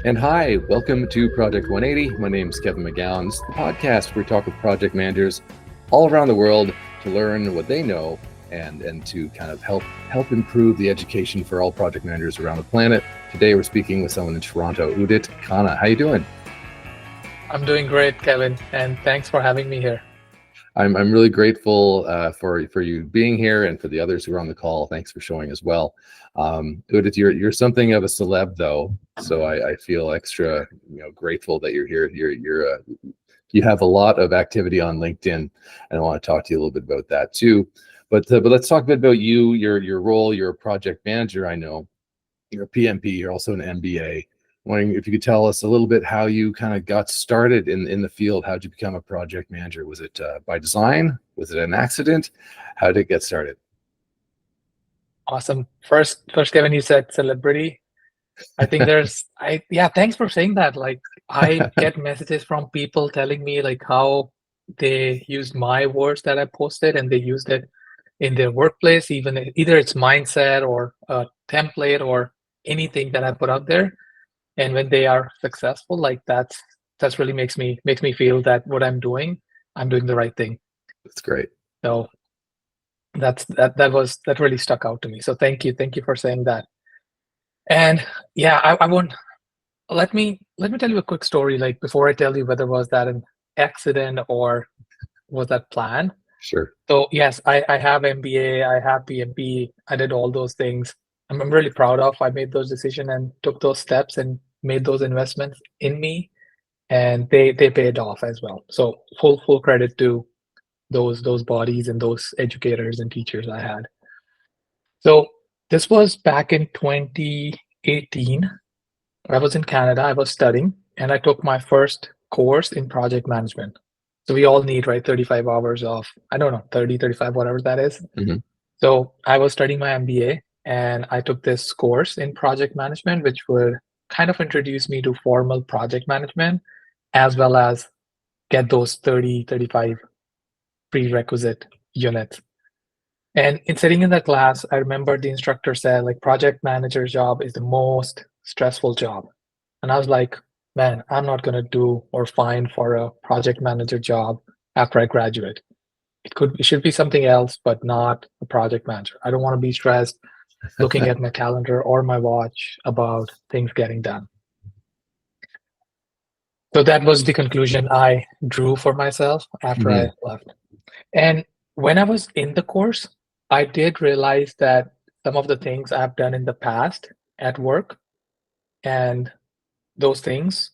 And hi, welcome to Project 180. My name is Kevin McGowan. This is the podcast where we talk with project managers all around the world to learn what they know and to kind of help improve the education for all project managers around the planet. Today we're speaking with someone in Toronto, Udit Khanna. How you doing? I'm doing great, Kevin, and thanks for having me here. I'm really grateful for you being here and for the others who are on the call. Thanks for showing as well. Udit, you're something of a celeb though, so I feel extra grateful that you're here. You have a lot of activity on LinkedIn, and I want to talk to you a little bit about that too. But let's talk a bit about you, your role. You're a project manager. I know you're a PMP. You're also an MBA. Wondering if you could tell us a little bit how you kind of got started in the field. How did you become a project manager? Was it by design? Was it an accident? How did it get started? Awesome. First, Kevin, you said celebrity. I think thanks for saying that. Like, I get messages from people telling me like how they used my words that I posted and they used it in their workplace, even either it's mindset or a template or anything that I put out there. And when they are successful, like that's really makes me feel that what I'm doing the right thing. That's great. So that really stuck out to me. So thank you for saying that. And yeah, I won't let me tell you a quick story. Like before I tell you whether was that an accident or was that planned. Sure. So yes, I have MBA, I have PMP, I did all those things. I'm really proud of. I made those decisions and took those steps and made those investments in me, and they paid off as well. So full credit to those bodies and those educators and teachers I had. So this was back in 2018. I was in Canada, I was studying, and I took my first course in project management. So we all need, right, 35 hours of, I don't know, 30, 35, whatever that is. Hmm. So I was studying my MBA and I took this course in project management, which would kind of introduce me to formal project management as well as get those 30, 35 prerequisite units. And in sitting in that class, I remember the instructor said, like, project manager job is the most stressful job. And I was like, man, I'm not going to do or find for a project manager job after I graduate. It should be something else, but not a project manager. I don't want to be stressed looking at my calendar or my watch about things getting done. So that was the conclusion I drew for myself after Hmm. I left. And when I was in the course, I did realize that some of the things I've done in the past at work and those things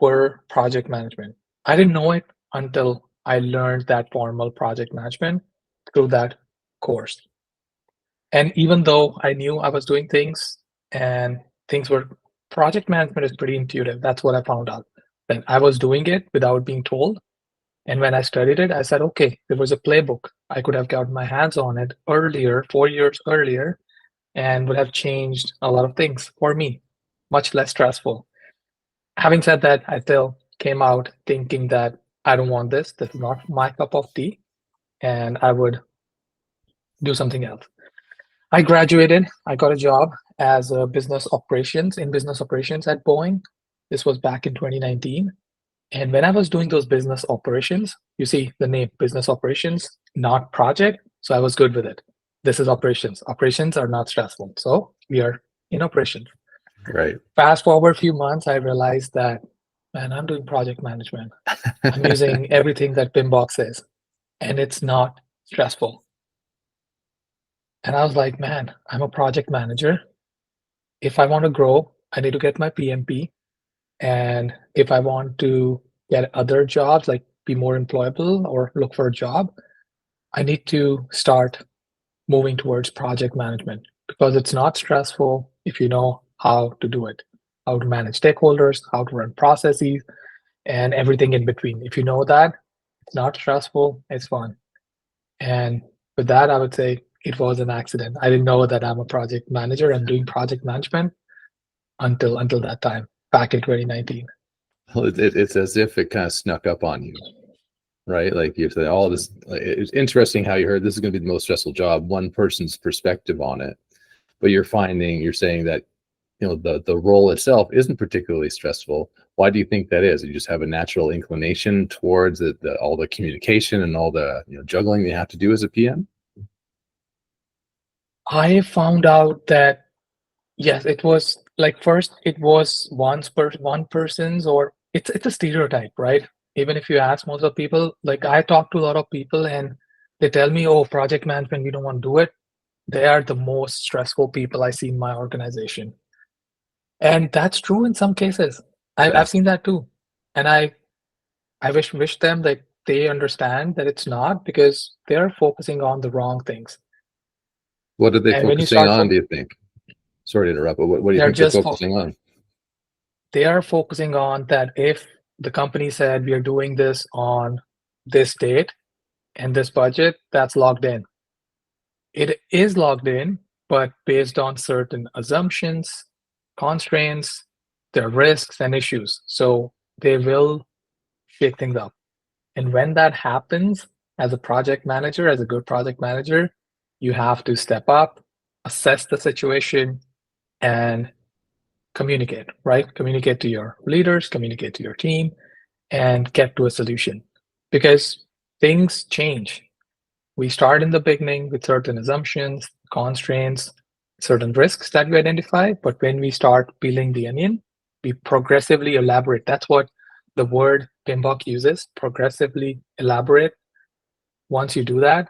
were project management. I didn't know it until I learned that formal project management through that course. And even though I knew I was doing things and things were project management is pretty intuitive. That's what I found out. That I was doing it without being told. And when I studied it, I said, okay, there was a playbook. I could have gotten my hands on it earlier, 4 years earlier, and would have changed a lot of things for me, much less stressful. Having said that, I still came out thinking that I don't want this. This is not my cup of tea, and I would do something else. I graduated. I got a job as a business operations at Boeing. This was back in 2019. And when I was doing those business operations, you see the name business operations, not project. So I was good with it. This is operations. Operations are not stressful. So we are in operations. Right. Fast forward a few months, I realized that, man, I'm doing project management. I'm using everything that PMBOK is, and it's not stressful. And I was like, man, I'm a project manager. If I want to grow, I need to get my PMP. And if I want to get other jobs, like be more employable or look for a job, I need to start moving towards project management because it's not stressful if you know how to do it, how to manage stakeholders, how to run processes, and everything in between. If you know that, it's not stressful, it's fun. And with that, I would say it was an accident. I didn't know that I'm a project manager and doing project management until that time, back in 2019. Well, it's as if it kind of snuck up on you, right? Like you say, all this. It's interesting how you heard this is going to be the most stressful job. One person's perspective on it, but you're saying that the role itself isn't particularly stressful. Why do you think that is? You just have a natural inclination towards all the communication and all the juggling you have to do as a PM? I found out that yes, it was like first it was one person's, or it's a stereotype, right? Even if you ask most of the people, like I talk to a lot of people and they tell me, oh, project management, we don't want to do it. They are the most stressful people I see in my organization. And that's true in some cases. Yeah. I've seen that too. And I wish them that they understand that it's not, because they're focusing on the wrong things. What are they And when you focusing start, on, do you think? Sorry to interrupt, but what do you they're think they're just focusing on? they are focusing on that if the company said we are doing this on this date and this budget, that's logged in. It is logged in, but based on certain assumptions, constraints, their risks and issues. So they will shake things up. And when that happens, as a project manager, as a good project manager, you have to step up, assess the situation, and communicate, right? Communicate to your leaders, communicate to your team, and get to a solution. Because things change. We start in the beginning with certain assumptions, constraints, certain risks that we identify, but when we start peeling the onion, we progressively elaborate. That's what the word PMBOK uses, progressively elaborate. Once you do that,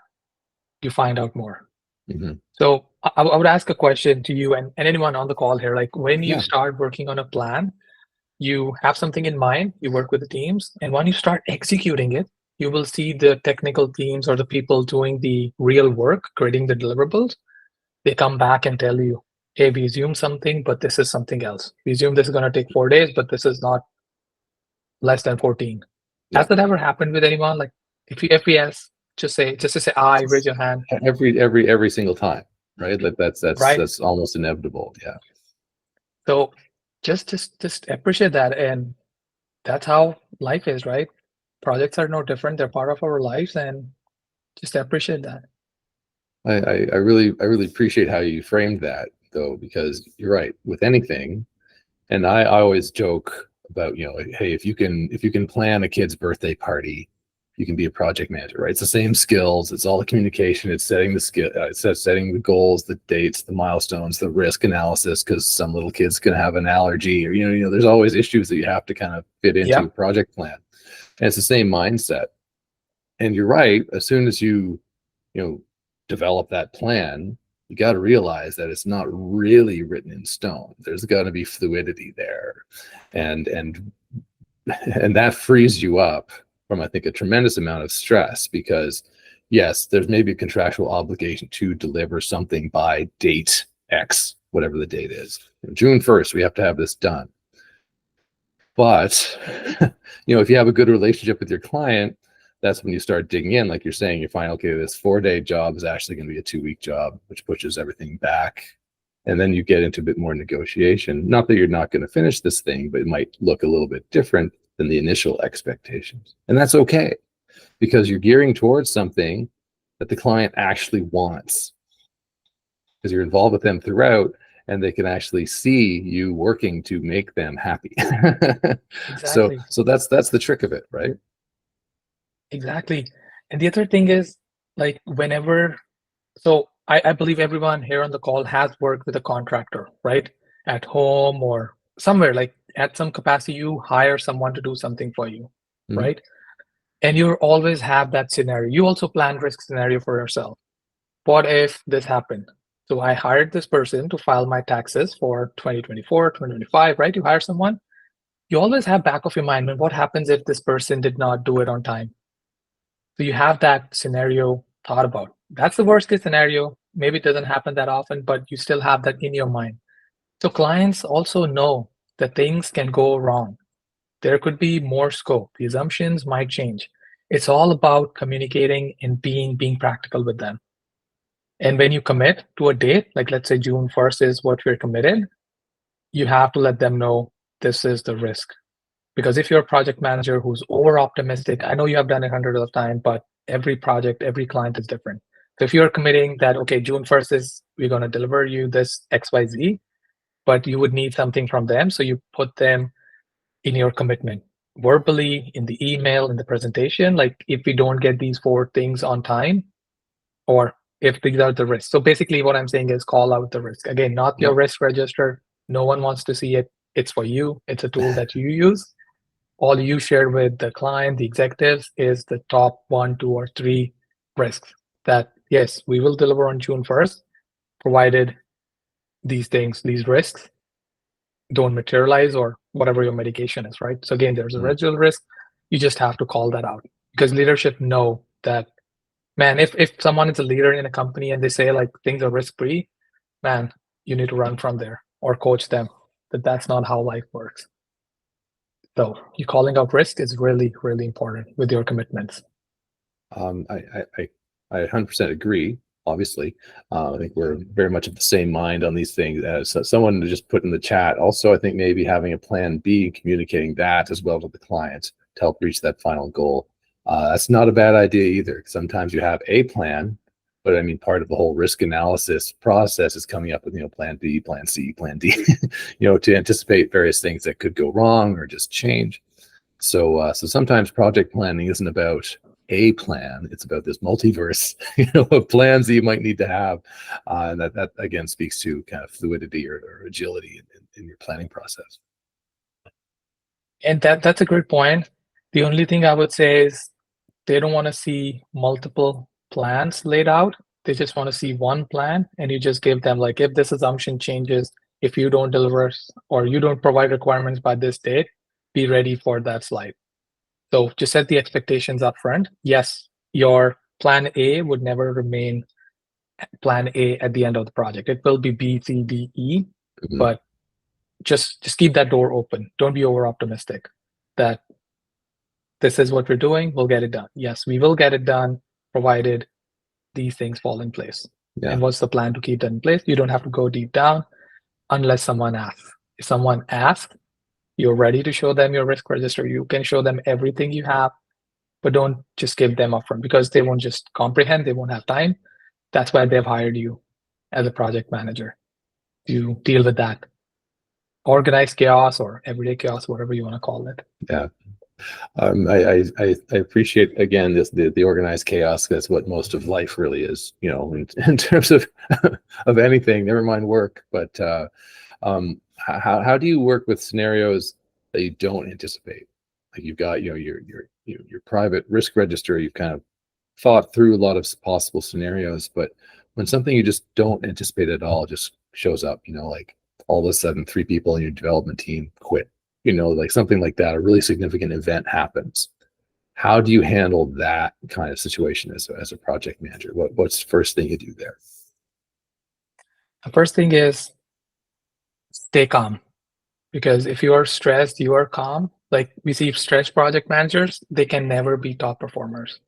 you find out more. Hmm. So I would ask a question to you and anyone on the call here. Like when you Yeah. start working on a plan, you have something in mind, you work with the teams, and when you start executing it, you will see the technical teams or the people doing the real work, creating the deliverables. They come back and tell you, hey, we assume something, but this is something else. We assume this is going to take 4 days, but this is not less than 14. Yeah. Has that ever happened with anyone? Like if we ask, just to say I, raise your hand. Every single time, right? That's Right. that's almost inevitable. Yeah. So just appreciate that. And that's how life is, right? Projects are no different. They're part of our lives, and just appreciate that. I really appreciate how you framed that, though, because you're right with anything. And I always joke about, hey, if you can plan a kid's birthday party, you can be a project manager, right? It's the same skills. It's all the communication. It's setting the skill. It's setting the goals, the dates, the milestones, the risk analysis, because some little kids can have an allergy, or there's always issues that you have to kind of fit into Yeah. a project plan. And it's the same mindset. And you're right. As soon as you develop that plan, you got to realize that it's not really written in stone. There's got to be fluidity there, and that frees you up from, I think, a tremendous amount of stress, because yes, there's maybe a contractual obligation to deliver something by date X, whatever the date is. June 1st, we have to have this done. But if you have a good relationship with your client, that's when you start digging in. Like you're saying, you find, okay, this 4-day job is actually going to be a 2-week job, which pushes everything back. And then you get into a bit more negotiation. Not that you're not going to finish this thing, but it might look a little bit different than the initial expectations. And that's okay, because you're gearing towards something that the client actually wants, because you're involved with them throughout, and they can actually see you working to make them happy. Exactly. So that's the trick of it, right? Exactly. And the other thing is, like, so I believe everyone here on the call has worked with a contractor, right? At home or somewhere, like at some capacity, you hire someone to do something for you, Mhm. right? And you always have that scenario. You also plan risk scenario for yourself. What if this happened? So I hired this person to file my taxes for 2024, 2025, right? You hire someone, you always have back of your mind, what happens if this person did not do it on time? So you have that scenario thought about. That's the worst case scenario. Maybe it doesn't happen that often, but you still have that in your mind. So clients also know that things can go wrong. There could be more scope. The assumptions might change. It's all about communicating and being practical with them. And when you commit to a date, like let's say June 1st is what we're committed, you have to let them know this is the risk. Because if you're a project manager who's over optimistic, I know you have done it hundreds of times, but every project, every client is different. So if you're committing that, okay, June 1st is we're going to deliver you this XYZ, but you would need something from them. So you put them in your commitment, verbally, in the email, in the presentation. Like if we don't get these 4 things on time, or if these are the risks. So basically what I'm saying is call out the risk. Again, not your risk register. No one wants to see it. It's for you. It's a tool that you use. All you share with the client, the executives, is the top 1, 2, or 3 risks that, yes, we will deliver on June 1st, provided these things, these risks don't materialize, or whatever your mitigation is, right? So again, there's a residual risk. You just have to call that out, because leadership know that, man, if someone is a leader in a company and they say like things are risk-free, man, you need to run from there or coach them that that's not how life works. So you calling out risk is really, really important with your commitments. I 100% agree. Obviously, I think we're very much of the same mind on these things. As someone just put in the chat, also, I think maybe having a plan B and communicating that as well to the client to help reach that final goal. That's not a bad idea either. Sometimes you have a plan, but I mean, part of the whole risk analysis process is coming up with, plan B, plan C, plan D, to anticipate various things that could go wrong or just change. So sometimes project planning isn't about a plan; it's about this multiverse, of plans that you might need to have, and that again speaks to kind of fluidity or agility in your planning process. And that's a great point. The only thing I would say is they don't want to see multiple plans laid out. They just want to see one plan, and you just give them like, if this assumption changes, if you don't deliver or you don't provide requirements by this date, be ready for that slide. So just set the expectations up front. Yes, your plan A would never remain plan A at the end of the project. It will be B, C, D, E, but just keep that door open. Don't be over optimistic that this is what we're doing, we'll get it done. Yes, we will get it done, provided these things fall in place. Yeah. And what's the plan to keep that in place? You don't have to go deep down unless someone asks. If someone asks, you're ready to show them your risk register. You can show them everything you have, but don't just give them upfront, because they won't just comprehend, they won't have time. That's why they've hired you as a project manager to deal with that organized chaos or everyday chaos, whatever you want to call it. Yeah. I appreciate again the organized chaos. That's what most of life really is, in terms of of anything. Never mind work. But how do you work with scenarios that you don't anticipate? Like you've got your private risk register. You've kind of thought through a lot of possible scenarios, but when something you just don't anticipate at all just shows up, like all of a sudden 3 people in your development team quit. Like something like that, a really significant event happens. How do you handle that kind of situation as a project manager? What's the first thing you do there? The first thing is stay calm, because if you are stressed, you are calm. Like we see stressed project managers, they can never be top performers.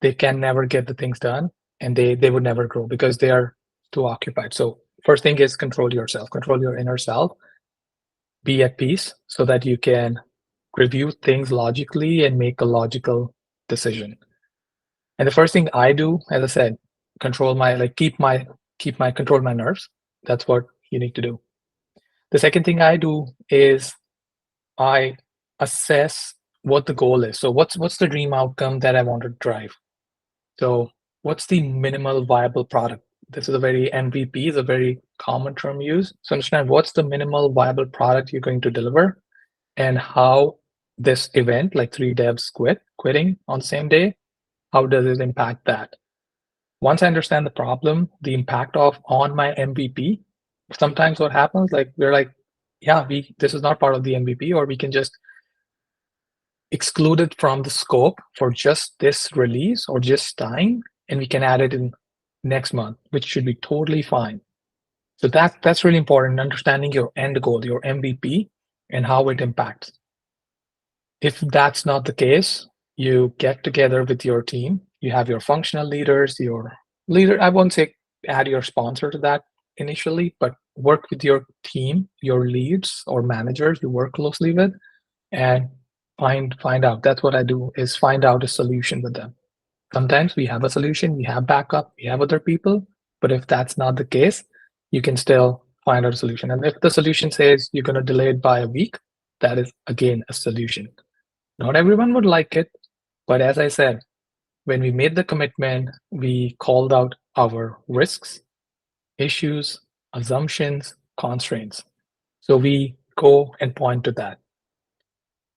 They can never get the things done, and they would never grow because they are too occupied. So first thing is control yourself, control your inner self. Be at peace so that you can review things logically and make a logical decision. And the first thing I do, as I said, control my control my nerves. That's what you need to do. The second thing I do is I assess what the goal is. So what's the dream outcome that I want to drive? So what's the minimal viable product? This is a very MVP is a very common term used. So understand what's the minimal viable product you're going to deliver, and how this event, like 3 devs quitting on the same day, how does it impact that? Once I understand the problem, the impact on my MVP, sometimes what happens, like we're like, yeah, this is not part of the MVP, or we can just exclude it from the scope for just this release or just time, and we can add it in next month, which should be totally fine. So that's really important, understanding your end goal, your MVP, and how it impacts. If that's not the case, you get together with your team. You have your functional leaders, your leader. I won't say add your sponsor to that initially, but work with your team, your leads or managers you work closely with, and find out. That's what I do, is find out a solution with them. Sometimes we have a solution, we have backup, we have other people, but if that's not the case, you can still find out a solution. And if the solution says you're going to delay it by a week, that is again a solution. Not everyone would like it, but as I said, when we made the commitment, we called out our risks, issues, assumptions, constraints. So we go and point to that.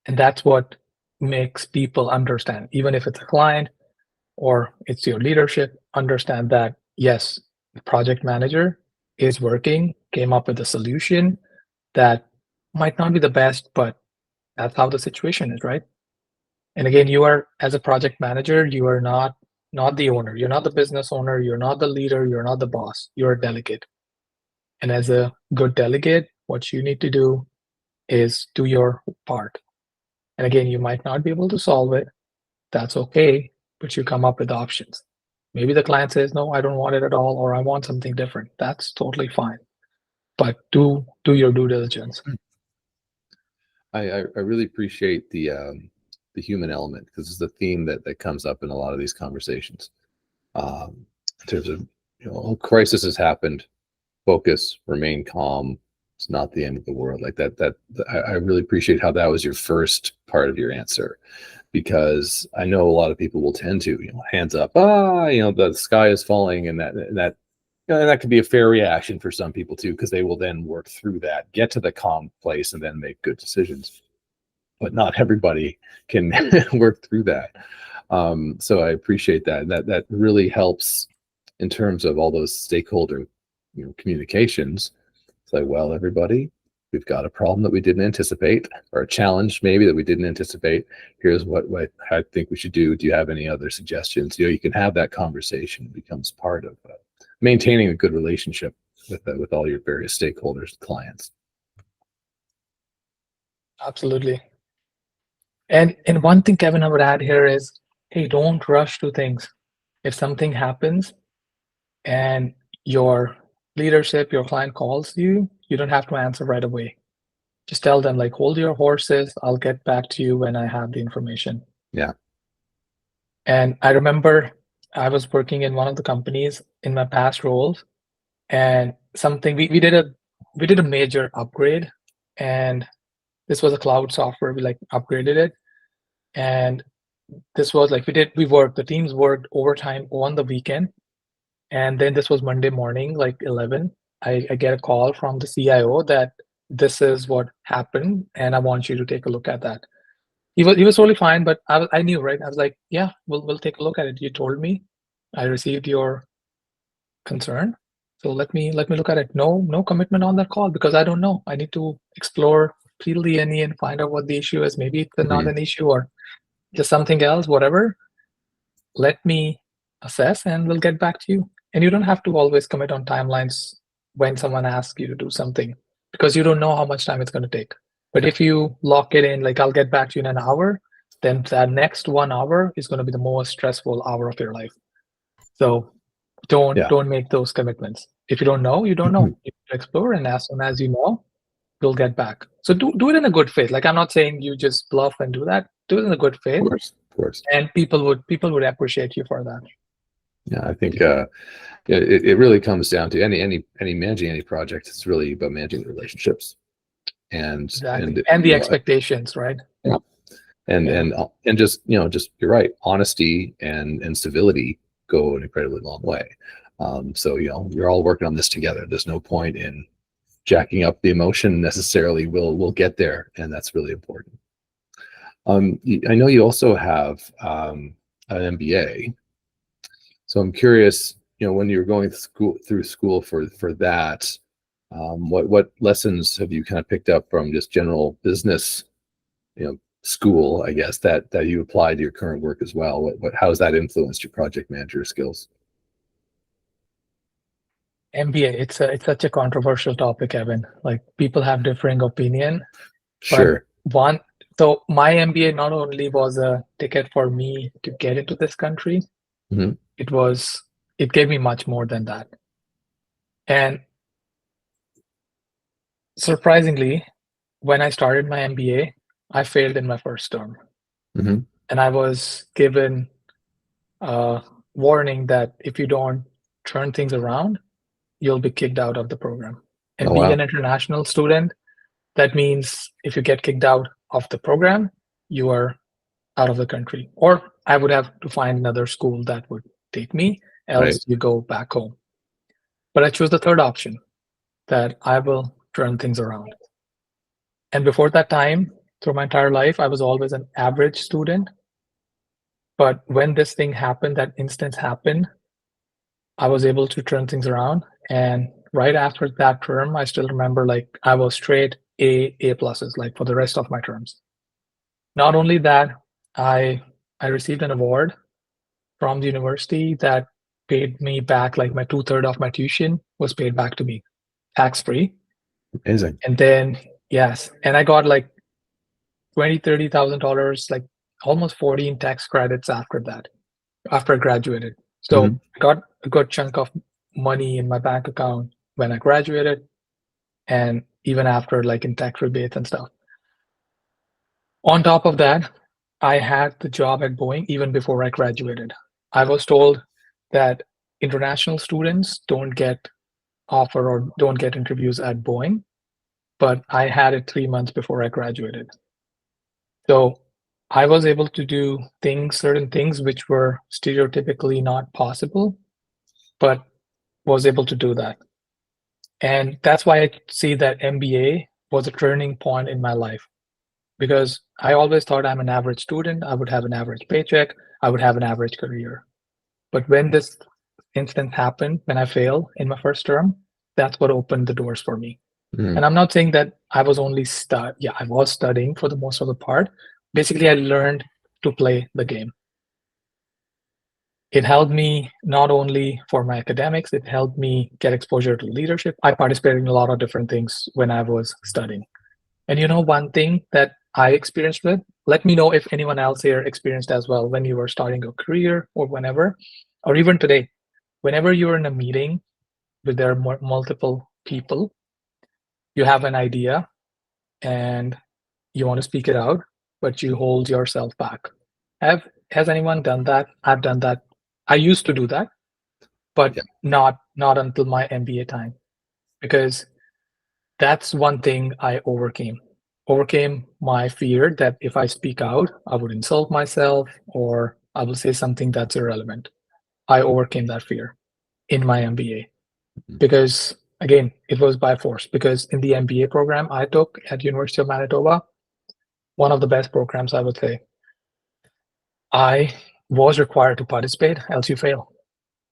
And that's what makes people understand, even if it's a client or it's your leadership, understand that, yes, the project manager is working, came up with a solution that might not be the best, but that's how the situation is, right? And again, you are, as a project manager, you are not the owner. You're not the business owner. You're not the leader. You're not the boss. You're a delegate. And as a good delegate, what you need to do is do your part. And again, you might not be able to solve it. That's okay, but you come up with options. Maybe the client says, no, I don't want it at all, or I want something different. That's totally fine. But do your due diligence. I really appreciate the human element, because it's a theme that comes up in a lot of these conversations. In terms of, a crisis has happened, focus, remain calm. It's not the end of the world. Like that. I really appreciate how that was your first part of your answer, because I know a lot of people will tend to, hands up, the sky is falling, and that could be a fair reaction for some people too, because they will then work through that, get to the calm place, and then make good decisions. But not everybody can work through that. So I appreciate that. That really helps in terms of all those stakeholder communications. It's like, well, everybody, we've got a problem that we didn't anticipate, or a challenge maybe that we didn't anticipate. Here's what I think we should do. Do you have any other suggestions? You can have that conversation. It becomes part of maintaining a good relationship with all your various stakeholders and clients. Absolutely. And one thing, Kevin, I would add here is, hey, don't rush to things. If something happens and your leadership, your client calls you, you don't have to answer right away. Just tell them, like, hold your horses. I'll get back to you when I have the information. Yeah. And I remember I was working in one of the companies in my past roles, and something we did a major upgrade, and this was a cloud software. We upgraded it, and this was the teams worked overtime on the weekend, and then this was Monday morning, 11. I get a call from the CIO that this is what happened, and I want you to take a look at that. He was totally fine, but I knew, right? I was like, yeah, we'll take a look at it. You told me, I received your concern, so let me look at it. No commitment on that call, because I don't know. I need to explore, peel the onion, find out what the issue is. Maybe it's not an issue, or just something else, whatever. Let me assess, and we'll get back to you. And you don't have to always commit on timelines when someone asks you to do something, because you don't know how much time it's going to take. But if you lock it in, I'll get back to you in an hour, then that next 1 hour is going to be the most stressful hour of your life. So don't make those commitments. If you don't know, you don't know. You explore, and as soon as you know, you'll get back. So do it in a good faith. I'm not saying you just bluff and do that. Do it in a good faith. Of course. And people would appreciate you for that. Yeah, I think it really comes down to any managing any project. It's really about managing the relationships and the expectations, right? Yeah. And just you're right. Honesty and civility go an incredibly long way. So you're all working on this together. There's no point in jacking up the emotion necessarily. We'll get there, and that's really important. I know you also have an MBA. So I'm curious, when you were going through school for that, what lessons have you kind of picked up from just general business, school, I guess, that you apply to your current work as well? How has that influenced your project manager skills? MBA, it's such a controversial topic, Evan. People have differing opinion. Sure. So my MBA not only was a ticket for me to get into this country, it gave me much more than that. And surprisingly, when I started my MBA, I failed in my first term. And I was given a warning that if you don't turn things around, you'll be kicked out of the program. And Oh, being wow. an international student, that means if you get kicked out of the program, you are out of the country. Or I would have to find another school that would take me, Right. else you go back home. But I chose the third option, that I will turn things around. And before that time, through my entire life, I was always an average student. But when this thing happened, that instance happened, I was able to turn things around. And right after that term, I still remember like I was straight A pluses, like for the rest of my terms. Not only that, I received an award from the university that paid me back, like my 2/3 of my tuition was paid back to me, tax free. Amazing. And then yes, and I got like $20,000, $30,000, like almost 40 in tax credits after that, after I graduated. So Mhm. I got a good chunk of money in my bank account when I graduated, and even after, like in tax rebates and stuff. On top of that, I had the job at Boeing even before I graduated. I was told that international students don't get offer or don't get interviews at Boeing, but I had it 3 months before I graduated. So I was able to do things, certain things which were stereotypically not possible, but was able to do that. And that's why I see that MBA was a turning point in my life, because I always thought I'm an average student, I would have an average paycheck, I would have an average career. But when this instance happened, when I failed in my first term, that's what opened the doors for me. Mhm. And I'm not saying that I was only yeah, I was studying for the most of the part. Basically, I learned to play the game. It helped me not only for my academics, it helped me get exposure to leadership. I participated in a lot of different things when I was studying. And you know, one thing that I experienced with, let me know if anyone else here experienced as well when you were starting your career or whenever, or even today, whenever you're in a meeting with there are multiple people, you have an idea and you want to speak it out, but you hold yourself back. Has anyone done that? I've done that. I used to do that, but Yeah. not until my MBA time, because that's one thing I overcame my fear that if I speak out, I would insult myself or I will say something that's irrelevant. I overcame that fear in my MBA Mhm. because again, it was by force. Because in the MBA program I took at University of Manitoba, one of the best programs I would say, I was required to participate, else you fail.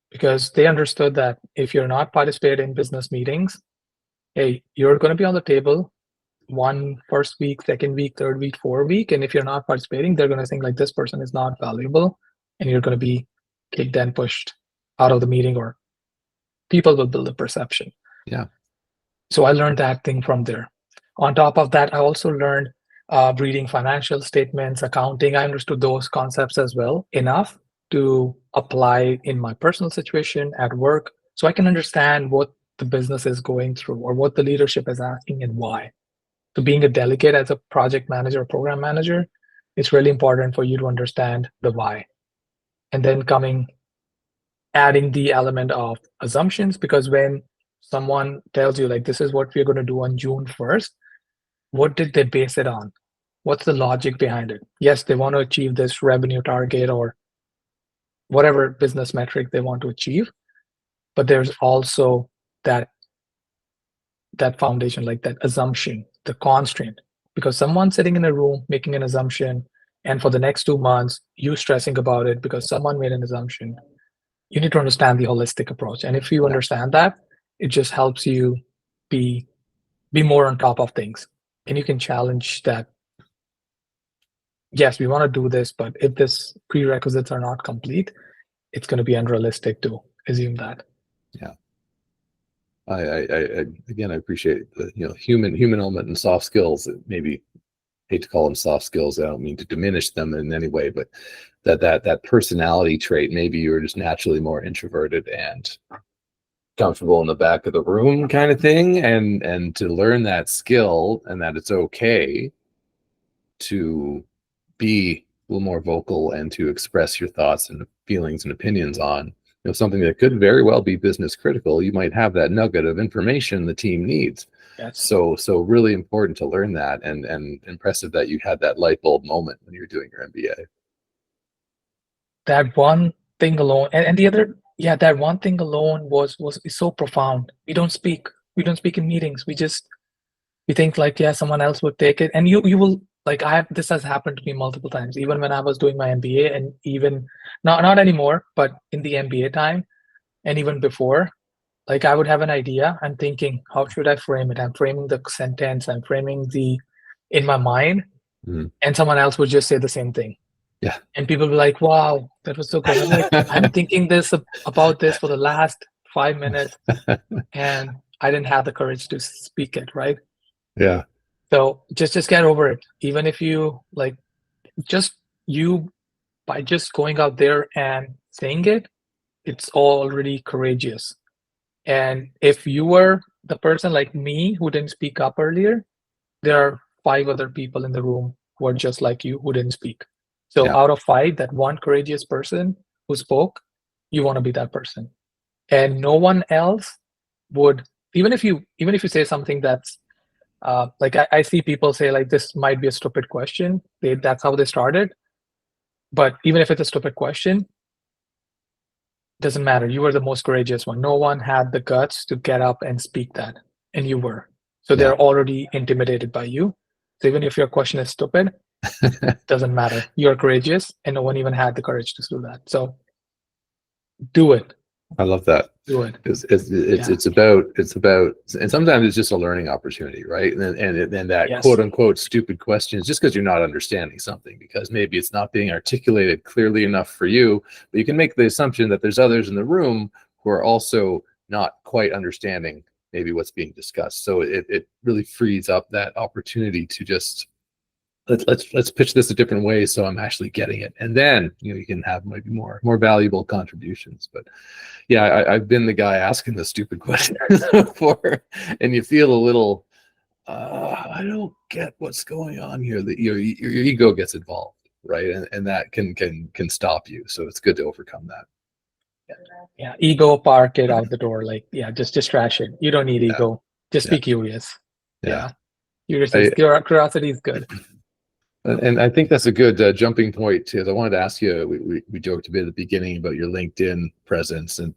Because they understood that if you're not participating in business meetings, hey, you're going to be on the table one first week, second week, third week, fourth week, and if you're not participating, they're going to think like this person is not valuable, and you're going to be kicked and pushed out of the meeting, or people will build a perception. Yeah. So I learned that thing from there. On top of that, I also learned reading financial statements, accounting. I understood those concepts as well enough to apply in my personal situation at work, so I can understand what the business is going through or what the leadership is asking and why. So being a delegate as a project manager or program manager, it's really important for you to understand the why. And then adding the element of assumptions, because when someone tells you like this is what we're going to do on June 1st, what did they base it on? What's the logic behind it? Yes, they want to achieve this revenue target or whatever business metric they want to achieve, but there's also that foundation, like that assumption, the constraint. Because someone sitting in a room making an assumption, and for the next 2 months, you stressing about it because someone made an assumption, you need to understand the holistic approach. And if you Yeah. understand that, it just helps you be more on top of things. And you can challenge that. Yes, we want to do this, but if this prerequisites are not complete, it's going to be unrealistic to assume that. Yeah. I again, I appreciate the human element and soft skills. Maybe hate to call them soft skills. I don't mean to diminish them in any way, but that personality trait. Maybe you're just naturally more introverted and comfortable in the back of the room, kind of thing. And to learn that skill and that it's okay to be a little more vocal and to express your thoughts and feelings and opinions on something that could very well be business critical, you might have that nugget of information the team needs. Yes. So really important to learn that, and impressive that you had that light bulb moment when you were doing your MBA. That one thing alone, and the other, yeah, that one thing alone is so profound. We don't speak in meetings. We think like, yeah, someone else would take it, and you will, like, this has happened to me multiple times, even when I was doing my MBA, and even not anymore, but in the MBA time, and even before. Like, I would have an idea, I'm thinking, how should I frame it? I'm framing the sentence, I'm framing in my mind, Mhm. and someone else would just say the same thing. Yeah. And people be like, wow, that was so good. I'm like, I'm thinking about this for the last 5 minutes, and I didn't have the courage to speak it, right? Yeah. So just get over it. Even if you like, just you by just going out there and saying it, it's already courageous. And if you were the person like me who didn't speak up earlier, there are 5 other people in the room who are just like you who didn't speak. So Yeah. out of 5, that one courageous person who spoke, you want to be that person. And no one else would, even if you say something that's like, I see people say like, this might be a stupid question. That's how they started. But even if it's a stupid question, doesn't matter. You were the most courageous one. No one had the guts to get up and speak that, and you were. So Yeah. they're already intimidated by you. So even if your question is stupid, doesn't matter. You're courageous, and no one even had the courage to do that. So do it. I love that. Do it. It's about, and sometimes it's just a learning opportunity, right? And that Yes. quote unquote stupid question is just because you're not understanding something, because maybe it's not being articulated clearly enough for you, but you can make the assumption that there's others in the room who are also not quite understanding maybe what's being discussed. So it really frees up that opportunity to just let's pitch this a different way, so I'm actually getting it, and then you can have maybe more valuable contributions. But yeah, I've been the guy asking the stupid questions before, and you feel a little I don't get what's going on here. That your ego gets involved, right? And that can stop you. So it's good to overcome that. Yeah, ego, park it out the door. Like, yeah, just trash it. You don't need ego. Just be curious. Yeah. Curiosity is good. And I think that's a good jumping point too. I wanted to ask you, we joked a bit at the beginning about your LinkedIn presence, and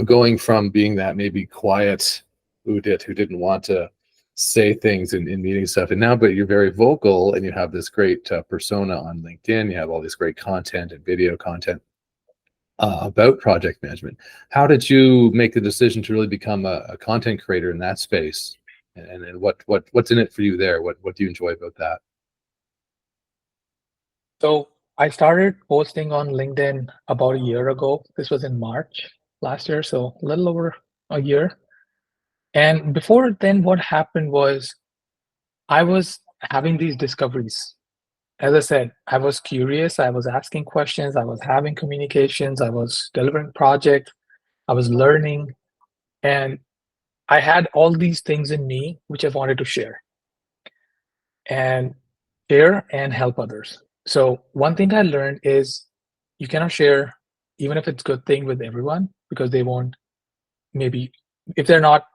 going from being that maybe quiet Udit who didn't want to say things in meeting stuff, and now but you're very vocal, and you have this great persona on LinkedIn. You have all this great content and video content about project management. How did you make the decision to really become a content creator in that space, and what's in it for you there? What do you enjoy about that? So I started posting on LinkedIn about a year ago. This was in March last year, so a little over a year. And before then, what happened was I was having these discoveries. As I said, I was curious, I was asking questions, I was having communications, I was delivering projects, I was learning, and I had all these things in me which I wanted to share and help others. So one thing I learned is you cannot share, even if it's good thing, with everyone, because they won't, maybe if they're not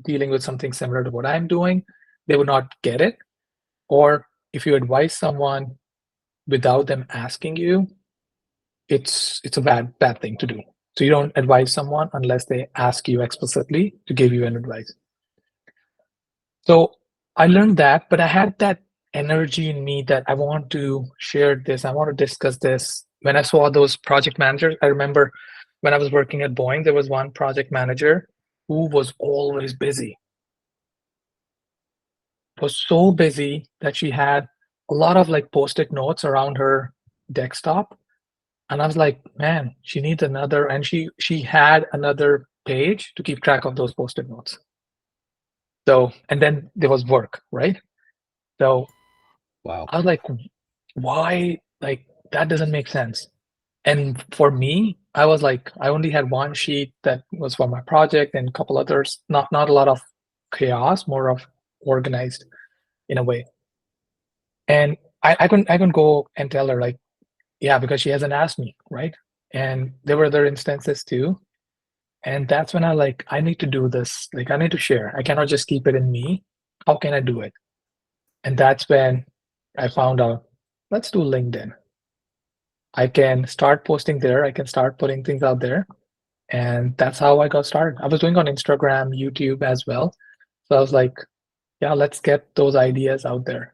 dealing with something similar to what I'm doing, they would not get it. Or if you advise someone without them asking you, it's a bad thing to do. So you don't advise someone unless they ask you explicitly to give you an advice. So I learned that, but I had that energy in me that I want to share this, I want to discuss this. When I saw those project managers, I remember when I was working at Boeing, there was one project manager who was always busy. Was so busy that she had a lot of like post-it notes around her desktop. And I was like, man, she needs another, and she had another page to keep track of those post-it notes. So, and then there was work, right? So Wow. I was like, why? Like, that doesn't make sense. And for me, I was like, I only had one sheet that was for my project and a couple others, not a lot of chaos, more of organized in a way. And I couldn't go and tell her like, yeah, because she hasn't asked me, right? And there were other instances too. And that's when I need to do this. Like, I need to share. I cannot just keep it in me. How can I do it? And that's when I found out, let's do LinkedIn. I can start posting there. I can start putting things out there. And that's how I got started. I was doing on Instagram, YouTube as well. So I was like, yeah, let's get those ideas out there.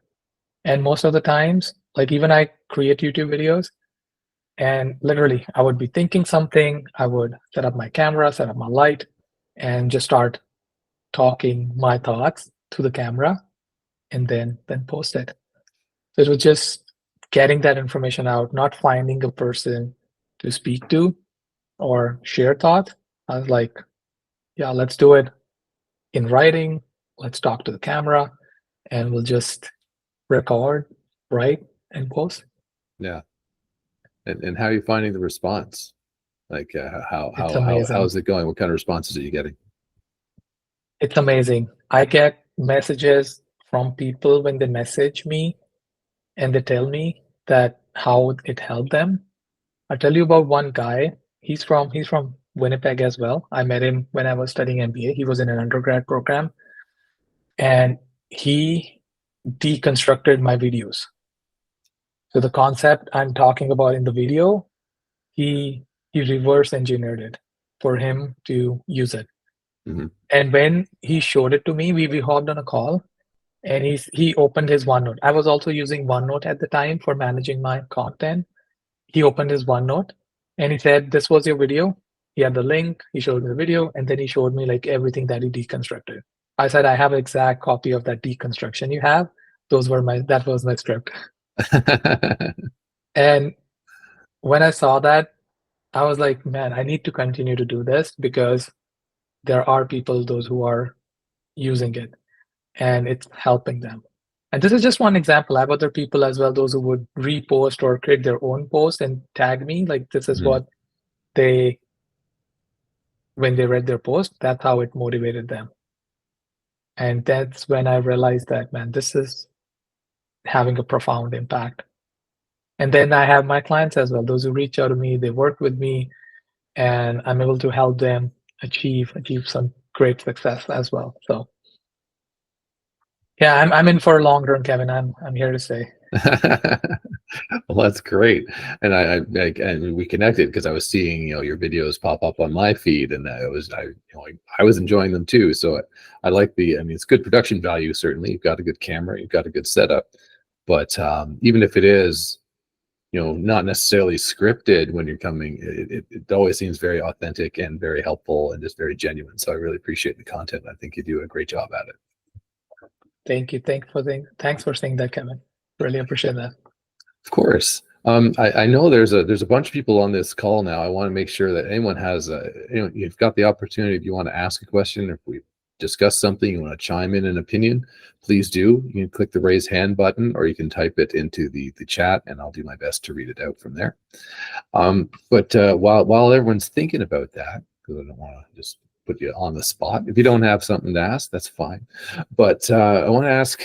And most of the times, like even I create YouTube videos, and literally I would be thinking something, I would set up my camera, set up my light, and just start talking my thoughts to the camera and then post it. So it was just getting that information out, not finding a person to speak to or share thoughts. I was like, yeah, let's do it in writing. Let's talk to the camera and we'll just record, write, and post. Yeah. And how are you finding the response? Like It's amazing. how is it going? What kind of responses are you getting? It's amazing. I get messages from people when they message me and they tell me that how it helped them. I'll tell you about one guy. He's from Winnipeg as well. I met him when I was studying MBA. He was in an undergrad program and he deconstructed my videos. So the concept I'm talking about in the video, he reverse engineered it for him to use it. Mm-hmm. And when he showed it to me, we hopped on a call and he opened his OneNote. I was also using OneNote at the time for managing my content. He opened his OneNote and he said, "This was your video." He had the link, he showed me the video, and then he showed me like everything that he deconstructed. I said, "I have an exact copy of that deconstruction you have. That was my script." And when I saw that, I was like, man, I need to continue to do this because there are people, those who are using it and it's helping them. And this is just one example. I have other people as well, those who would repost or create their own post and tag me. Like this is what when they read their post, that's how it motivated them. And that's when I realized that, man, this is having a profound impact. And then I have my clients as well, those who reach out to me, they work with me, and I'm able to help them achieve some great success as well. So yeah, I'm in for a long run, Kevin. I'm here to say. Well, that's great. And and we connected because I was seeing, your videos pop up on my feed, and I was enjoying them too. So I like it's good production value. Certainly, you've got a good camera, you've got a good setup, but even if it is, not necessarily scripted when you're coming, it always seems very authentic and very helpful and just very genuine. So I really appreciate the content. I think you do a great job at it. Thank you. Thanks for saying that, Kevin. Really appreciate that. Of course. I know there's a bunch of people on this call now. I want to make sure that anyone has you've got the opportunity. If you want to ask a question, if we discuss something, you want to chime in an opinion, please do. You can click the raise hand button, or you can type it into the chat, and I'll do my best to read it out from there. But while everyone's thinking about that, because I don't want to just put you on the spot. If you don't have something to ask, that's fine. But I want to ask,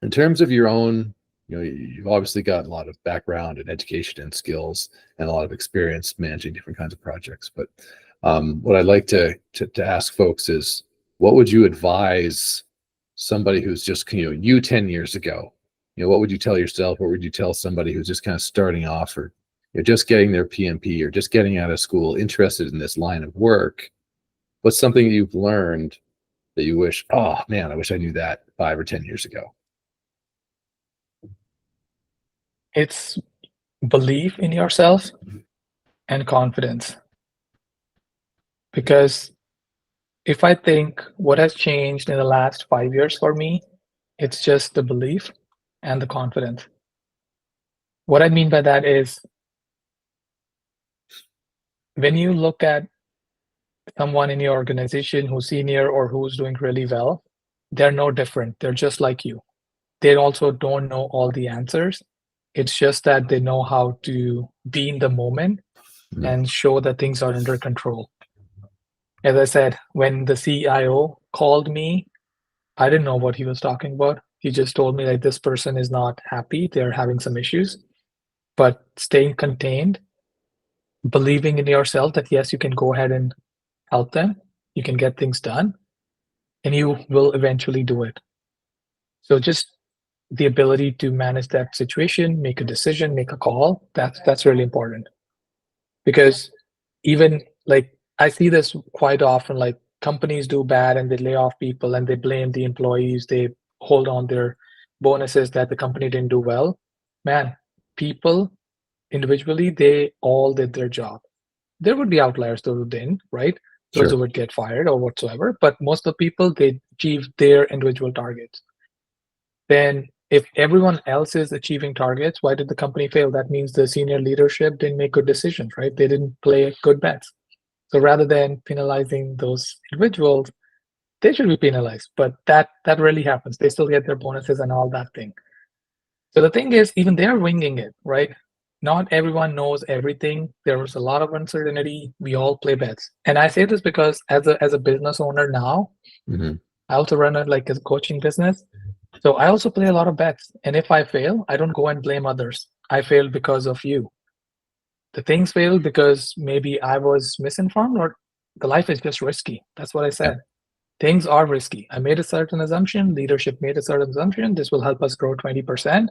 in terms of your own, you've obviously got a lot of background and education and skills and a lot of experience managing different kinds of projects. But what I'd like to ask folks is, what would you advise somebody who's just, you 10 years ago? What would you tell yourself? What would you tell somebody who's just kind of starting off, or just getting their PMP, or just getting out of school, interested in this line of work? What's something you've learned that you wish, oh man, I wish I knew that 5 or 10 years ago? It's belief in yourself and confidence. Because if I think what has changed in the last 5 years for me, it's just the belief and the confidence. What I mean by that is, when you look at someone in your organization who's senior or who's doing really well, they're no different. They're just like you. They also don't know all the answers. It's just that they know how to be in the moment and show that things are under control. As I said, when the CIO called me, I didn't know what he was talking about. He just told me like, this person is not happy. They're having some issues, but staying contained believing in yourself that yes, you can go ahead and help them, you can get things done, and you will eventually do it. So just the ability to manage that situation, make a decision, make a call, that's really important. Because even like I see this quite often, like companies do bad and they lay off people and they blame the employees, they hold on their bonuses that the company didn't do well. Man, people individually, they all did their job. There would be outliers those who didn't, right? Those who Sure. would get fired or whatsoever, but most of the people, they achieved their individual targets. Then if everyone else is achieving targets, why did the company fail? That means the senior leadership didn't make good decisions, right? They didn't play good bets. So rather than penalizing those individuals, they should be penalized. But that rarely happens. They still get their bonuses and all that thing. So the thing is, even they're winging it, right? Not everyone knows everything. There was a lot of uncertainty. We all play bets. And I say this because as a business owner now, Hmm. I also run a coaching business. So I also play a lot of bets. And if I fail, I don't go and blame others. I failed because of you. The things failed because maybe I was misinformed or the life is just risky. That's what I Yeah. said. Things are risky. I made a certain assumption, leadership made a certain assumption. This will help us grow 20%.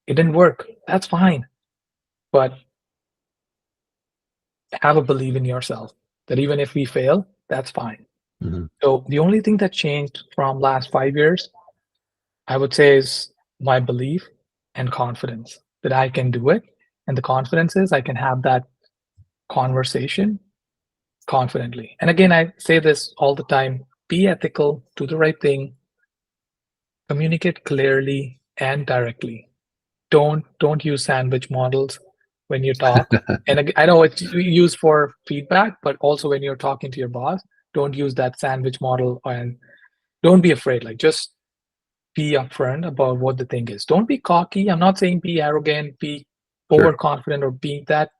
It didn't work. That's fine. But have a belief in yourself that even if we fail, that's fine. Hmm. So the only thing that changed from last 5 years, I would say, is my belief and confidence that I can do it. And the confidence is I can have that conversation confidently. And again, I say this all the time: be ethical, do the right thing, communicate clearly and directly. Don't use sandwich models when you talk. And I know it's used for feedback, but also when you're talking to your boss, don't use that sandwich model and don't be afraid. Like just be upfront about what the thing is. Don't be cocky. I'm not saying be arrogant, be Sure. overconfident or be that.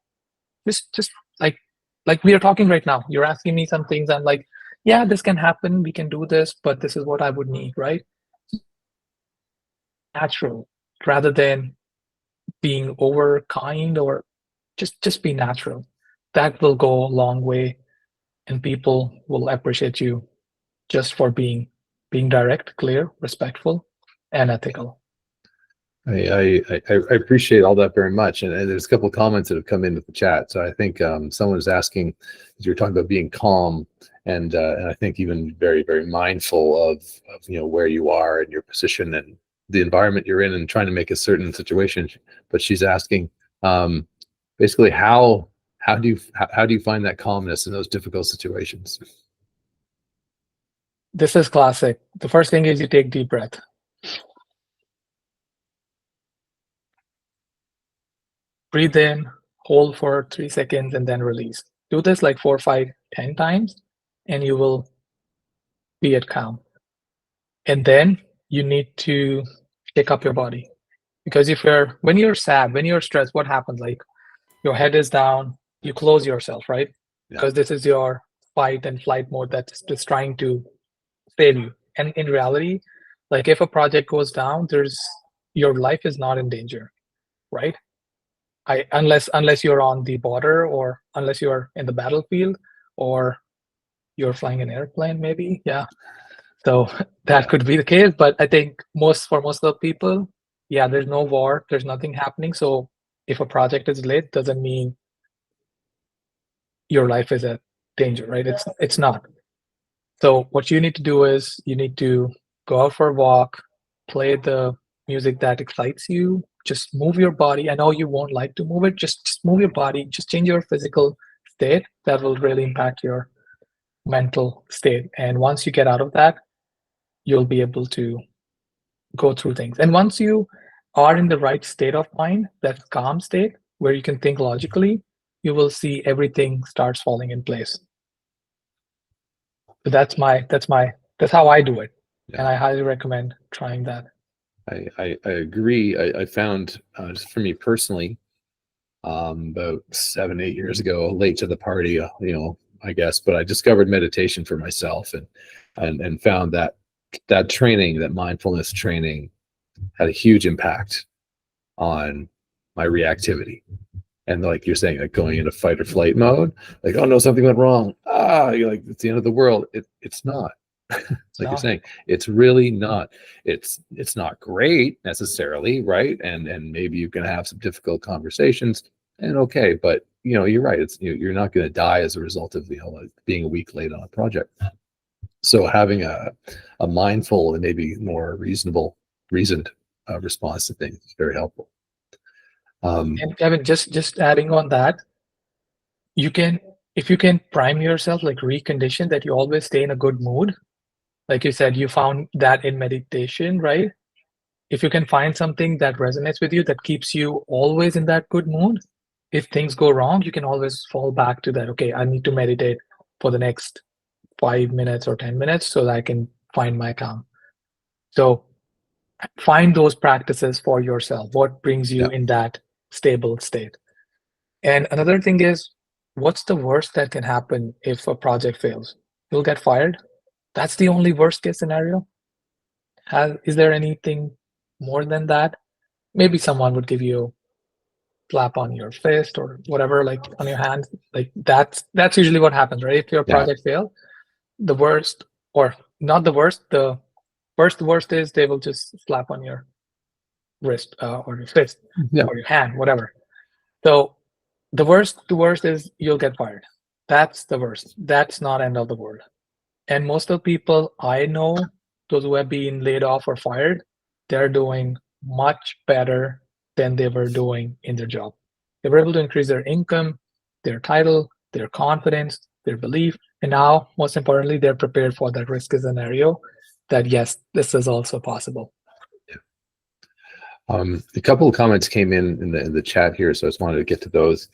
Just like we are talking right now. You're asking me some things. I'm like, yeah, this can happen. We can do this, but this is what I would need, right? Natural rather than being over kind or just be natural. That will go a long way and people will appreciate you just for being direct, clear, respectful, and ethical. I appreciate all that very much, and there's a couple of comments that have come into the chat. So I think someone was asking, as you're talking about being calm, and I think even very mindful of where you are and your position and the environment you're in, and trying to make a certain situation. But she's asking, um, basically, how do you find that calmness in those difficult situations? This is classic. The first thing is you take deep breath. Breathe in, hold for 3 seconds, and then release. Do this like 4, 5, 10 times, and you will be at calm. And then you need to shake up your body. Because when you're sad, when you're stressed, what happens? Like your head is down, you close yourself, right? Yeah. Because this is your fight and flight mode that's just trying to save you. And in reality, like if a project goes down, your life is not in danger, right? Unless you're on the border or unless you're in the battlefield or you're flying an airplane, maybe. Yeah. So that Yeah. could be the case. But I think for most of the people, yeah, there's no war, there's nothing happening. So if a project is late, doesn't mean your life is at danger, right? It's not. So what you need to do is you need to go out for a walk, play the music that excites you, just move your body. I know you won't like to move it, just move your body, just change your physical state. That will really impact your mental state. And once you get out of that, you'll be able to go through things. And once you are in the right state of mind, that calm state where you can think logically, you will see everything starts falling in place. So that's how I do it. And Yeah. I highly recommend trying that. I agree. I found, just for me personally, about 7, 8 years ago, late to the party, I guess, but I discovered meditation for myself, and found that training, that mindfulness training, had a huge impact on my reactivity. And like you're saying, like going into fight or flight mode, like, oh no, something went wrong. You're like, it's the end of the world. It's not. Like you're not. saying, it's really not. It's not great necessarily, right? And maybe you can have some difficult conversations, and okay, but you're right. It's you're not going to die as a result of like, being a week late on a project. So having a mindful and maybe more reasoned response to things is very helpful. And Kevin, just adding on that, if you can prime yourself, like recondition that you always stay in a good mood. Like you said, you found that in meditation, right? If you can find something that resonates with you, that keeps you always in that good mood, if things go wrong, you can always fall back to that. Okay, I need to meditate for the next 5 minutes or 10 minutes so that I can find my calm. So find those practices for yourself. What brings you in that stable state? And another thing is, what's the worst that can happen if a project fails? You'll get fired. That's the only worst case scenario. Is there anything more than that? Maybe someone would give you a slap on your fist or whatever, like on your hand. Like that's usually what happens, right? If your project fails, the worst, or not the worst, the worst is they will just slap on your wrist or your fist or your hand, whatever. So the worst is you'll get fired. That's the worst. That's not end of the world. And most of the people I know, those who have been laid off or fired, they're doing much better than they were doing in their job. They were able to increase their income, their title, their confidence, their belief, and now, most importantly, they're prepared for that risky scenario that, yes, this is also possible. A couple of comments came in the chat here, so I just wanted to get to those.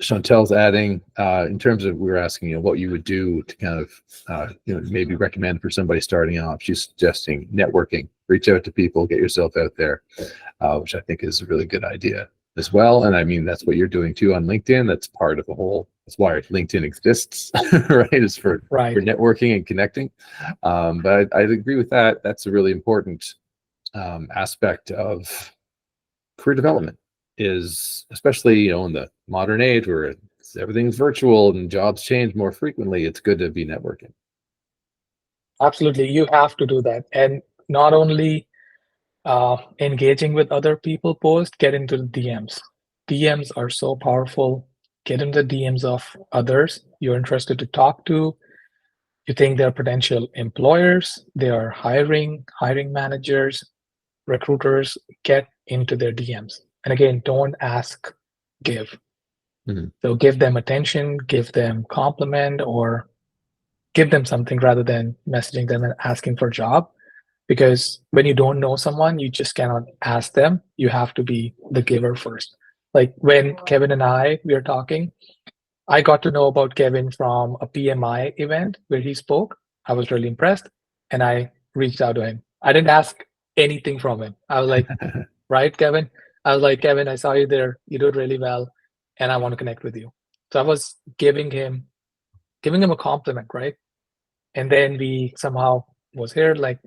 Chantel's adding, in terms of, we were asking, what you would do to kind of, maybe recommend for somebody starting off. She's suggesting networking, reach out to people, get yourself out there, which I think is a really good idea as well. And I mean, that's what you're doing too on LinkedIn. That's part of the whole, that's why LinkedIn exists, right? Is for networking and connecting. But I'd agree with that. That's a really important aspect of career development, is especially in the modern age where everything's virtual and jobs change more frequently. It's good to be networking. Absolutely, you have to do that. And not only engaging with other people post, get into the DMs. DMs are so powerful. Get in the DMs of others you're interested to talk to. You think they're potential employers, they are hiring managers, recruiters. Get into their DMs. And again, don't ask, give. So give them attention, give them compliment, or give them something rather than messaging them and asking for a job. Because when you don't know someone, you just cannot ask them. You have to be the giver first. Like when Kevin and we were talking, I got to know about Kevin from a PMI event where he spoke. I was really impressed, and I reached out to him. I didn't ask anything from him. I was like, right, Kevin? I was like, Kevin, I saw you there. You did really well, and I want to connect with you. So I was giving him a compliment, right? And then we somehow was here, like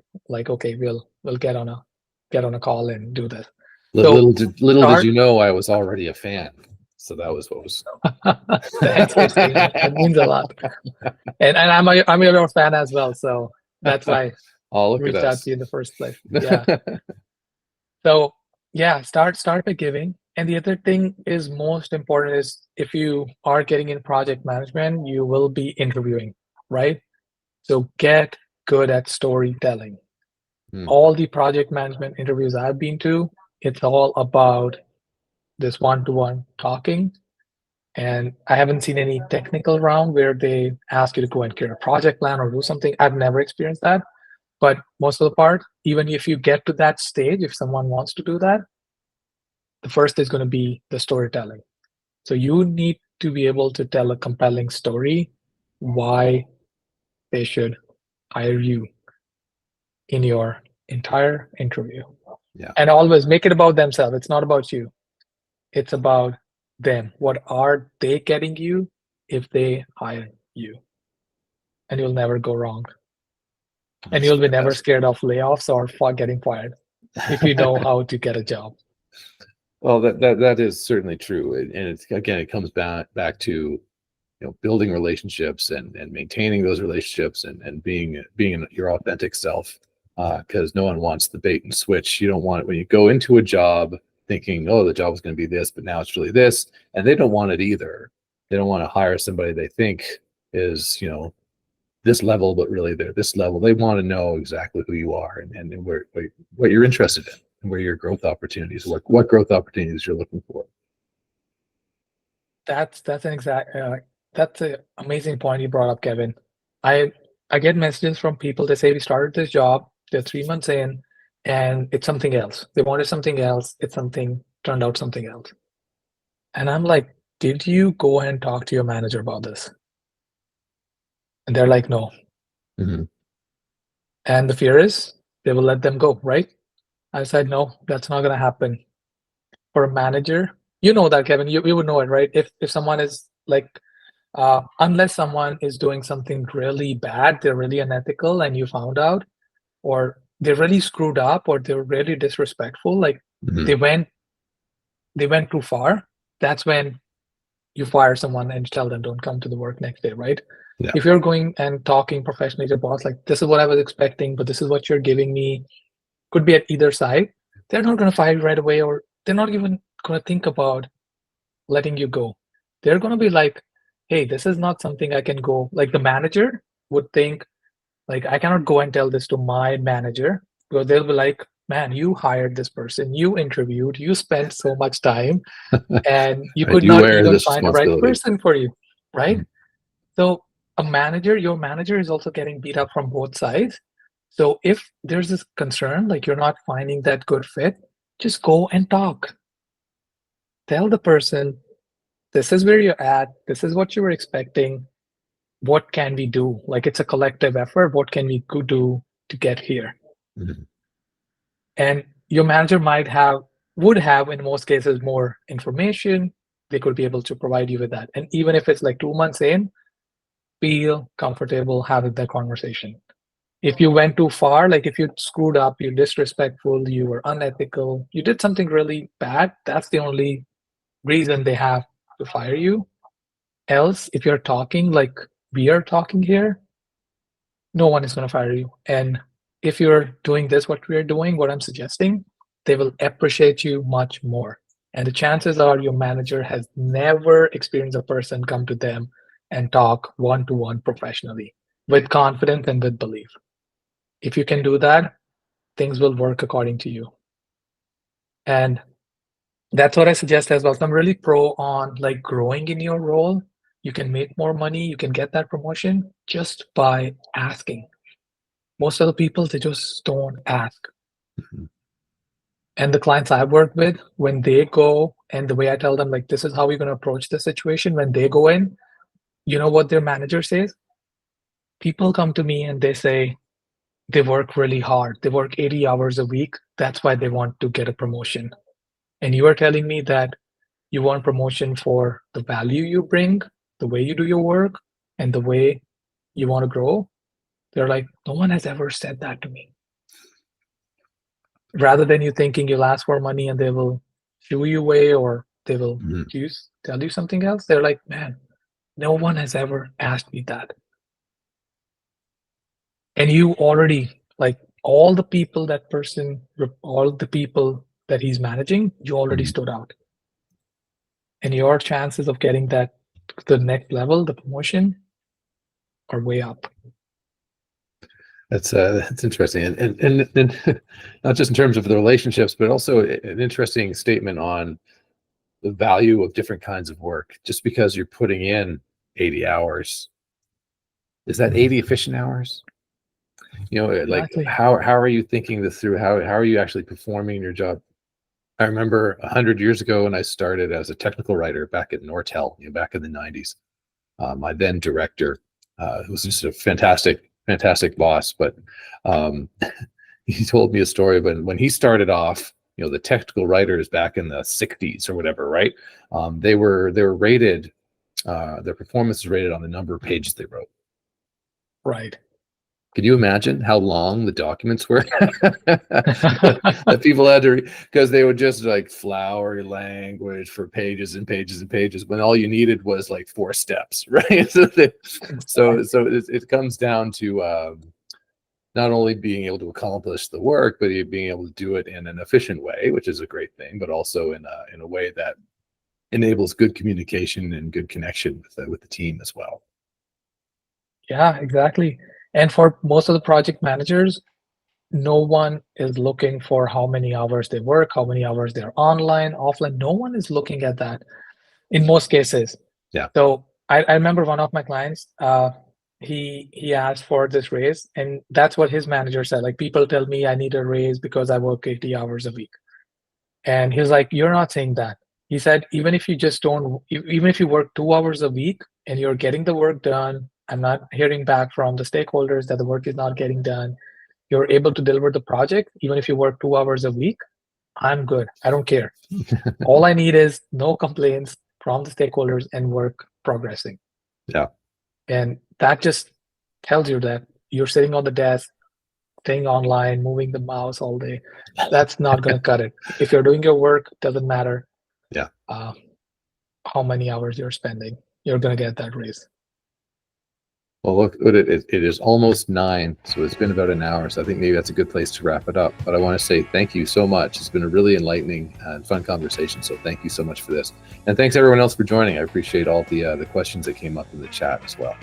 okay, we'll get on a call and do this. Little did you know I was already a fan. So that was what was. Thanks, Christine. That means a lot. And I'm your fan as well. So that's why I reached out to you in the first place. Yeah. So yeah, start by giving. And the other thing is most important is, if you are getting in project management, you will be interviewing, right? So get good at storytelling. All the project management interviews I've been to, it's all about this one-to-one talking. And I haven't seen any technical round where they ask you to go and create a project plan or do something. I've never experienced that. But most of the part, even if you get to that stage, if someone wants to do that, the first is going to be the storytelling. So you need to be able to tell a compelling story why they should hire you in your entire interview. Yeah. And always make it about themselves. It's not about you. It's about them. What are they getting you if they hire you? And you'll never go wrong. And you'll be never scared of layoffs or for getting fired if you know how to get a job. Well, that is certainly true, and it's again, it comes back to building relationships and maintaining those relationships and being your authentic self, because no one wants the bait and switch. You don't want it when you go into a job thinking, oh, the job is going to be this, but now it's really this, and they don't want it either. They don't want to hire somebody they think is this level, but really they're this level. They want to know exactly who you are and what you're interested in and where your growth opportunities, what growth opportunities you're looking for. That's an exact that's an amazing point you brought up, Kevin. I I get messages from people. They say we started this job, they're 3 months in, and it's something else. They wanted something else. It's something turned out something else. And I'm like, did you go and talk to your manager about this? And they're like, no. Mhm. And the fear is they will let them go, right? I said, no, that's not gonna happen. For a manager, you know that, Kevin, you would know it, right? If someone is like unless someone is doing something really bad, they're really unethical, and you found out, or they're really screwed up, or they're really disrespectful, like Mhm. they went they went too far, that's when you fire someone and tell them don't come to the work next day, right? Yeah. If you're going and talking professionally to your boss, like this is what I was expecting, but this is what you're giving me, could be at either side, they're not going to fire you right away, or they're not even going to think about letting you go. They're going to be like, hey, this is not something I can go. Like the manager would think, like, I cannot go and tell this to my manager, because they'll be like, man, you hired this person, you interviewed, you spent so much time, and you Right. could You not wear even this find the right responsibility. person for you, right? Mhm. So your manager is also getting beat up from both sides. So if there's this concern, like you're not finding that good fit, just go and talk. Tell the person, this is where you're at, this is what you were expecting, what can we do? Like it's a collective effort, what can we do to get here? Mhm. And your manager would have in most cases more information. They could be able to provide you with that. And even if it's like 2 months in, feel comfortable having that conversation. If you went too far, like if you screwed up, you're disrespectful, you were unethical, you did something really bad, that's the only reason they have to fire you. Else, if you're talking like we are talking here, no one is going to fire you. And if you're doing this, what we're doing, what I'm suggesting, they will appreciate you much more. And the chances are your manager has never experienced a person come to them and talk one to one professionally with confidence and with belief. If you can do that, things will work according to you. And that's what I suggest as well. So I'm really pro on like growing in your role. You can make more money, you can get that promotion just by asking. Most of the people, they just don't ask. Mhm. And the clients I've worked with, when they go and the way I tell them, like, this is how we're going to approach the situation, when they go in, you know what their manager says? People come to me and they say they work really hard. They work 80 hours a week. That's why they want to get a promotion. And you are telling me that you want promotion for the value you bring, the way you do your work, and the way you want to grow. They're like, no one has ever said that to me. Rather than you thinking you'll ask for money and they will shoo you away, or they will Mhm. tell you something else, they're like, man, no one has ever asked me that. And you already, like, all the people that he's managing, you already Mhm. stood out. And your chances of getting that the next level, the promotion, are way up. That's interesting, and not just in terms of the relationships, but also an interesting statement on the value of different kinds of work. Just because you're putting in 80 hours, is that 80 efficient hours? Like Exactly. how are you thinking this through? How are you actually performing your job? I remember 100 years ago when I started as a technical writer back at Nortel, back in the 90s. My then director, who was just a fantastic boss, but um, he told me a story when he started off. The technical writers back in the 60s or whatever, right? They were rated. Their performance was rated on the number of pages they wrote. Right. Could you imagine how long the documents were that people had to, because they would just like flowery language for pages and pages and pages when all you needed was like 4 steps, right? So it comes down to not only being able to accomplish the work, but being able to do it in an efficient way, which is a great thing, but also in a way that enables good communication and good connection with the team as well. Yeah, exactly. And for most of the project managers, no one is looking for how many hours they work, how many hours they're online, offline. No one is looking at that in most cases. Yeah. So I remember one of my clients, he asked for this raise, and that's what his manager said. Like, people tell me I need a raise because I work 80 hours a week. And he was like, you're not saying that. He said, even if you even if you work 2 hours a week and you're getting the work done, I'm not hearing back from the stakeholders that the work is not getting done, you're able to deliver the project, even if you work 2 hours a week, I'm good. I don't care. All I need is no complaints from the stakeholders and work progressing. Yeah. And that just tells you that you're sitting on the desk, staying online, moving the mouse all day. That's not going to cut it. If you're doing your work, doesn't matter. Yeah. How many hours you're spending, you're going to get that raise. Well, look, it is almost 9, so it's been about an hour. So I think maybe that's a good place to wrap it up. But I want to say thank you so much. It's been a really enlightening and fun conversation. So thank you so much for this, and thanks everyone else for joining. I appreciate all the questions that came up in the chat as well.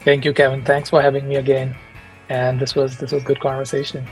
Thank you, Kevin. Thanks for having me again. And this was good conversation.